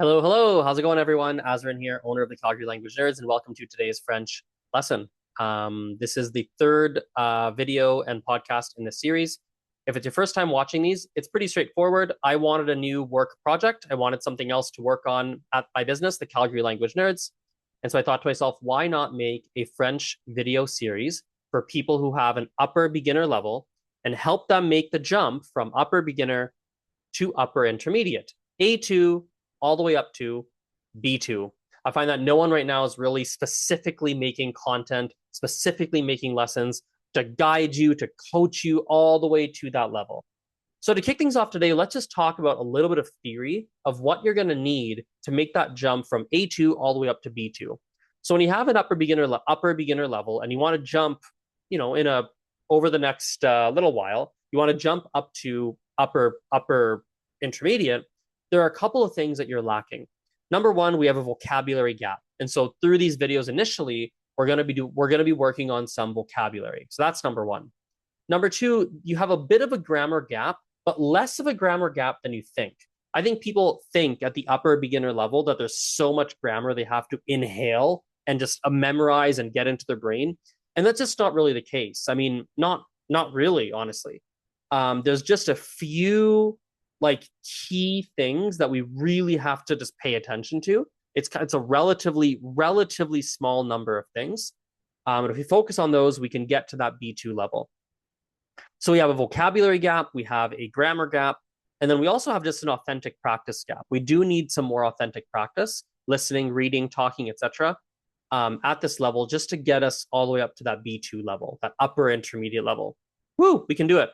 Hello, hello. How's it going, everyone? Azren here, owner of the Calgary Language Nerds, and welcome to today's French lesson. This is the third video and podcast in this series. If it's your first time watching these, it's pretty straightforward. I wanted a new work project. I wanted something else to work on at my business, the Calgary Language Nerds. And so I thought to myself, why not make a French video series for people who have an upper beginner level and help them make the jump from upper beginner to upper intermediate, A2 all the way up to B2. I find that no one right now is really specifically making content, specifically making lessons to guide you, to coach you all the way to that level. So to kick things off today, let's just talk about a little bit of theory of what you're going to need to make that jump from A2 all the way up to B2. So when you have an upper beginner level and you want to jump, over the next little while, you want to jump up to upper intermediate, there are a couple of things that you're lacking. Number one, we have a vocabulary gap. And so through these videos initially, we're going to be working on some vocabulary. So that's number one. Number two, you have a bit of a grammar gap, but less of a grammar gap than you think. I think people think at the upper beginner level that there's so much grammar they have to inhale and just memorize and get into their brain. And that's just not really the case. I mean, not really, honestly. There's just a few key things that we really have to just pay attention to. It's a relatively small number of things. And if we focus on those, we can get to that B2 level. So we have a vocabulary gap, we have a grammar gap, and then we also have just an authentic practice gap. We do need some more authentic practice, listening, reading, talking, etc. At this level, just to get us all the way up to that B2 level, that upper intermediate level. Woo, we can do it.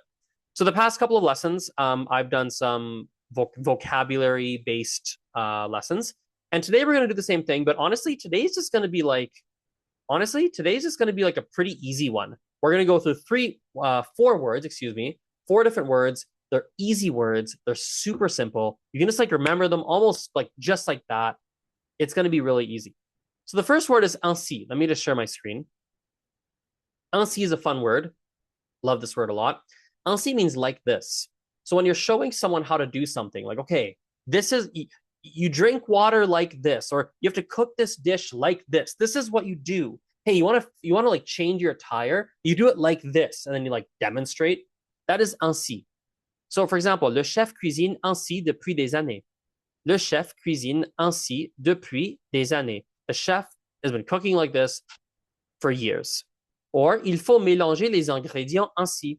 So the past couple of lessons, I've done some vocabulary-based lessons. And today we're going to do the same thing. But honestly, today's just going to be like a pretty easy one. We're going to go through four different words. They're easy words. They're super simple. You can just remember them almost just like that. It's going to be really easy. So the first word is ainsi. Let me just share my screen. Ainsi is a fun word. Love this word a lot. Ainsi means like this. So when you're showing someone how to do something, okay, this is, you drink water like this, or you have to cook this dish like this. This is what you do. Hey, you want to change your tire? You do it like this, and then you demonstrate. That is ainsi. So for example, le chef cuisine ainsi depuis des années. Le chef cuisine ainsi depuis des années. The chef has been cooking like this for years. Or il faut mélanger les ingrédients ainsi.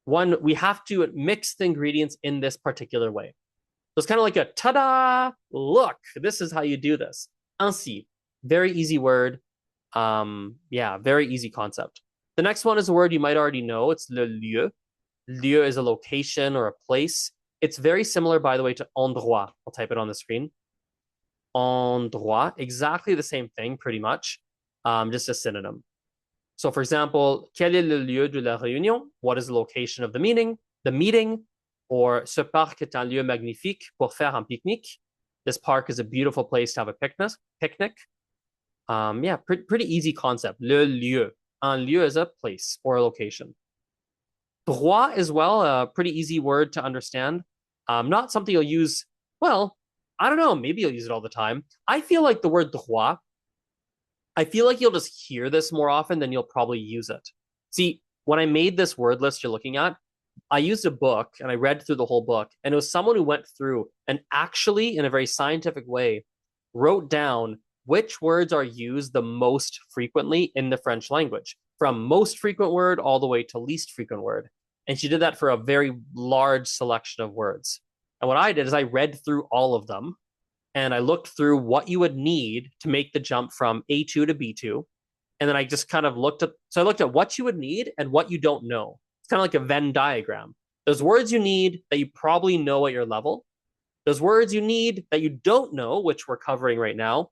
One, we have to mix the ingredients in this particular way. So it's kind of like a ta-da, look, this is how you do this. Ainsi, very easy word. Very easy concept. The next one is a word you might already know. It's le lieu. Lieu is a location or a place. It's very similar, by the way, to endroit. I'll type it on the screen. Endroit, exactly the same thing, pretty much. Just a synonym. So for example, quel est le lieu de la réunion? What is the location of the meeting? Or ce parc est un lieu magnifique pour faire un pique-nique. This park is a beautiful place to have a picnic. Pretty easy concept. Le lieu. Un lieu is a place or a location. Droit as well, a pretty easy word to understand. Not something you'll use, well, I don't know, maybe you'll use it all the time. I feel like the word droit, I feel like you'll just hear this more often than you'll probably use it. See, when I made this word list you're looking at, I used a book and I read through the whole book, and it was someone who went through and actually, in a very scientific way, wrote down which words are used the most frequently in the French language, from most frequent word all the way to least frequent word. And she did that for a very large selection of words. And what I did is I read through all of them, and I looked through what you would need to make the jump from A2 to B2. And then I just kind of looked at what you would need and what you don't know. It's kind of like a Venn diagram. There's words you need that you probably know at your level. There's words you need that you don't know, which we're covering right now.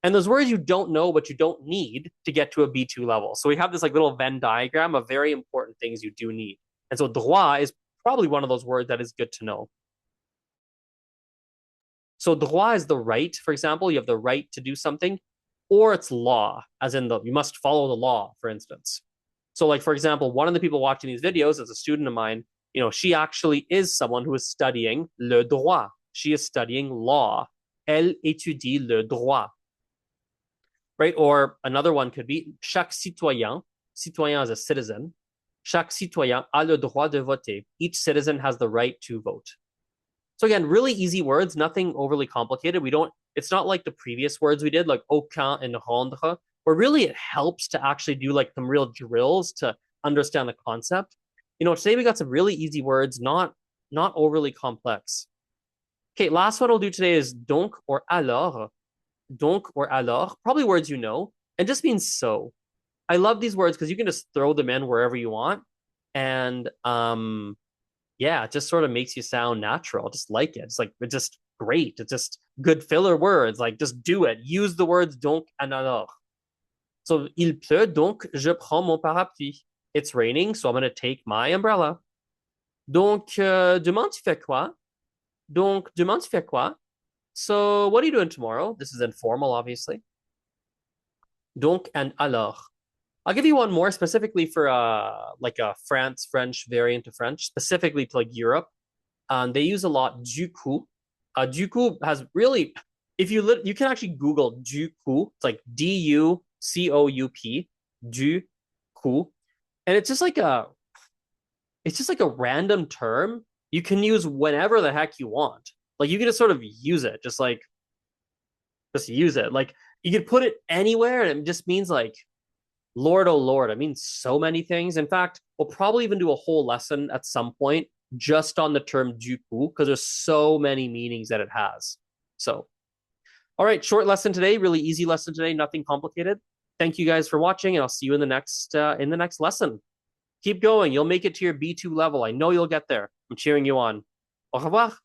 And there's words you don't know, but you don't need to get to a B2 level. So we have this little Venn diagram of very important things you do need. And so droit is probably one of those words that is good to know. So droit is the right, for example, you have the right to do something, or it's law, as in you must follow the law, for instance. So for example, one of the people watching these videos is a student of mine. She actually is someone who is studying le droit. She is studying law. elle étudie le droit, right? Or another one could be chaque citoyen, citoyen is a citizen, chaque citoyen a le droit de voter. Each citizen has the right to vote. So again, really easy words, nothing overly complicated. It's not like the previous words we did, like aucun and rendre, where really it helps to actually do like some real drills to understand the concept. Today we got some really easy words, not overly complex. Okay, last one I'll do today is donc or alors. Donc or alors, probably words you know, and just means so. I love these words because you can just throw them in wherever you want. And yeah, it just sort of makes you sound natural. Just like it. It's just great. It's just good filler words. Like just do it. Use the words donc and alors. So il pleut, donc je prends mon parapluie. It's raining, so I'm gonna take my umbrella. Donc demain tu fais quoi? Donc demain tu fais quoi? So what are you doing tomorrow? This is informal, obviously. Donc and alors. I'll give you one more specifically for like a French variant of French, specifically to like Europe. They use a lot du coup. Du coup has really, if you can actually Google du coup. It's like DUCOUP, du coup, and it's just like a random term you can use whenever the heck you want. Like you can just sort of use it, just use it. Like you could put it anywhere, and it just means like Lord, oh Lord, it means so many things. In fact, we'll probably even do a whole lesson at some point just on the term du coup, because there's so many meanings that it has. So, all right, short lesson today, really easy lesson today, nothing complicated. Thank you guys for watching, and I'll see you in the next lesson. Keep going. You'll make it to your B2 level. I know you'll get there. I'm cheering you on. Au revoir.